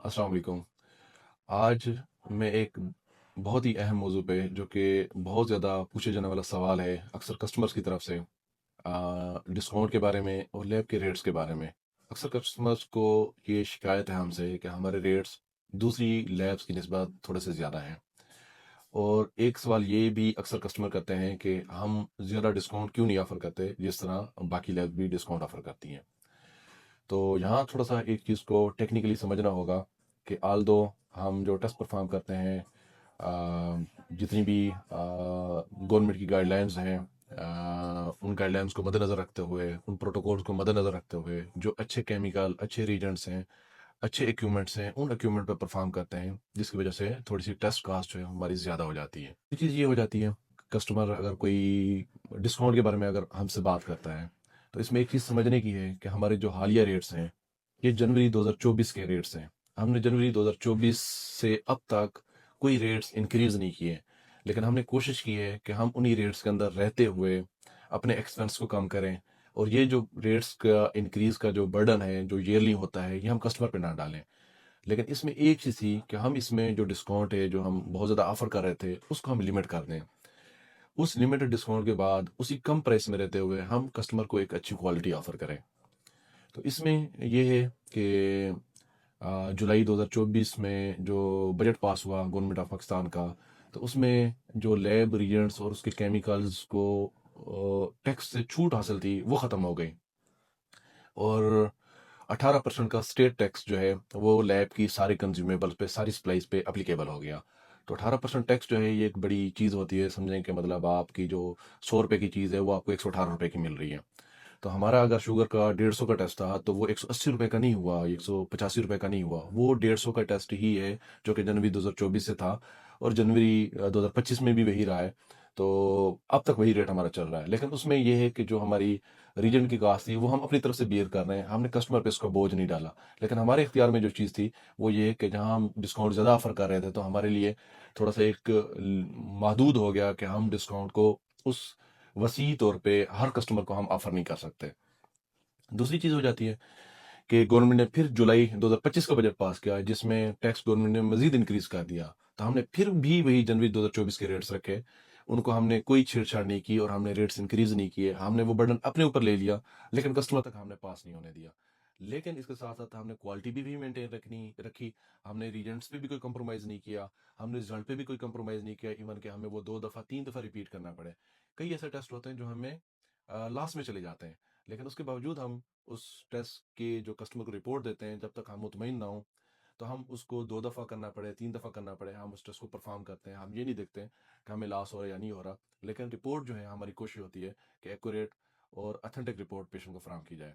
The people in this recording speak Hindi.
अस्सलाम वालेकुम। आज मैं एक बहुत ही अहम मौजू पे जो कि बहुत ज़्यादा पूछे जाने वाला सवाल है अक्सर कस्टमर्स की तरफ से डिस्काउंट के बारे में और लैब के रेट्स के बारे में। अक्सर कस्टमर्स को ये शिकायत है हमसे कि हमारे रेट्स दूसरी लैब्स की निस्बत थोड़े से ज़्यादा हैं। और एक सवाल ये भी अक्सर कस्टमर करते हैं कि हम ज़्यादा डिस्काउंट क्यों नहीं ऑफ़र करते जिस तरह बाकी लैब भी डिस्काउंट ऑफ़र करती हैं। तो यहाँ थोड़ा-सा एक चीज़ को टेक्निकली समझना होगा कि ऑल्दो हम जो टेस्ट परफ़ॉर्म करते हैं जितनी भी गवर्नमेंट की गाइडलाइंस हैं उन गाइडलाइंस को मद्देनज़र रखते हुए, उन प्रोटोकॉल्स को मद्देनज़र रखते हुए, जो अच्छे केमिकल, अच्छे रीजेंट्स हैं, अच्छे इक्विपमेंट्स हैं, उन इक्विपमेंट पे परफ़ॉर्म करते हैं, जिसकी वजह से थोड़ी-सी टेस्ट कॉस्ट जो है हमारी ज़्यादा हो जाती है। एक चीज़ ये हो जाती है, कस्टमर अगर कोई डिस्काउंट के बारे में अगर हमसे बात करता है, तो इसमें एक चीज़ समझने की है कि हमारे जो हालिया रेट्स हैं, ये जनवरी 2024 के रेट्स हैं। हमने जनवरी 2024 से अब तक कोई रेट्स इंक्रीज़ नहीं किए। लेकिन हमने कोशिश की है कि हम उन्हीं रेट्स के अंदर रहते हुए अपने एक्सपेंस को कम करें और ये जो रेट्स का इंक्रीज़ का जो बर्डन है, जो ईयरली होता है, ये हम कस्टमर पे ना डालें। लेकिन इसमें एक चीज़ थी कि हम इसमें जो डिस्काउंट है, जो हम बहुत ज़्यादा ऑफ़र कर रहे थे, उसको हम लिमिट कर दें। उस लिमिटेड डिस्काउंट के बाद उसी कम प्राइस में रहते हुए हम कस्टमर को एक अच्छी क्वालिटी ऑफ़र करें। तो इसमें ये है कि जुलाई 2024 में जो बजट पास हुआ गवर्नमेंट ऑफ पाकिस्तान का, तो उसमें जो लैब रिएजेंट्स और उसके केमिकल्स को टैक्स से छूट हासिल थी, वो ख़त्म हो गई और 18% का स्टेट टैक्स जो है, वो लैब की सारे कंज्यूमेबल्स पे, सारी सप्लाइज़ पे एप्लीकेबल हो गया। तो 18% टैक्स जो है, ये एक बड़ी चीज़ होती है, समझें कि मतलब आपकी जो ₹100 की चीज़ है, वो आपको ₹118 की मिल रही है। तो हमारा अगर शुगर का 150 का टेस्ट था, तो वो ₹180 का नहीं हुआ, ₹185 का नहीं हुआ, वो 150 का टेस्ट ही है, जो कि जनवरी 2024 से था और जनवरी 2025 में भी वही रहा है। तो अब तक वही रेट हमारा चल रहा है। लेकिन उसमें ये है कि जो हमारी रीजन की कॉस्ट थी, वो हम अपनी तरफ से बियर कर रहे हैं, हमने कस्टमर पे इसका बोझ नहीं डाला। लेकिन हमारे इख्तियार में जो चीज़ थी, वो ये है कि जहाँ हम डिस्काउंट ज़्यादा ऑफ़र कर रहे थे, तो हमारे लिए थोड़ा-सा एक महदूद हो गया कि हम डिस्काउंट को उस वसी तौर पे हर कस्टमर को हम ऑफ़र नहीं कर सकते। दूसरी चीज़ हो जाती है कि गवर्नमेंट ने फिर जुलाई 2025 का बजट पास किया, जिसमें टैक्स गवर्नमेंट ने मज़ीद इंक्रीज़ कर दिया। तो हमने फिर भी वही जनवरी 2024 के रेट्स रखे। उनको हमने कोई छेड़छाड़ नहीं की और हमने रेट्स इंक्रीज़ नहीं किए। हमने वो बर्डन अपने ऊपर ले लिया, लेकिन कस्टमर तक हमने पास नहीं होने दिया। लेकिन इसके साथ-साथ हमने क्वालिटी भी मेंटेन रखी। हमने रीजेंट्स पे भी कोई कॉम्प्रोमाइज़ नहीं किया। हमने रिज़ल्ट पे भी कोई कॉम्प्रोमाइज़ नहीं किया, इवन कि हमें वो 2 दफ़ा, 3 दफ़ा रिपीट करना पड़े। कई ऐसे टेस्ट होते हैं जो हमें लास्ट में चले जाते हैं। लेकिन उसके बावजूद हम उस टेस्ट के जो कस्टमर को रिपोर्ट देते हैं, जब तक हम मुतमईन ना हों, तो हम उसको 2 दफ़ा करना पड़े, 3 दफ़ा करना पड़े, हम उस टेस्ट को परफ़ॉर्म करते हैं। हम ये नहीं देखते हैं कि हमें लॉस हो रहा है या नहीं हो रहा। लेकिन रिपोर्ट जो है, हमारी कोशिश होती है कि एक्यूरेट और ऑथेंटिक रिपोर्ट पेशेंट को फराहम की जाए।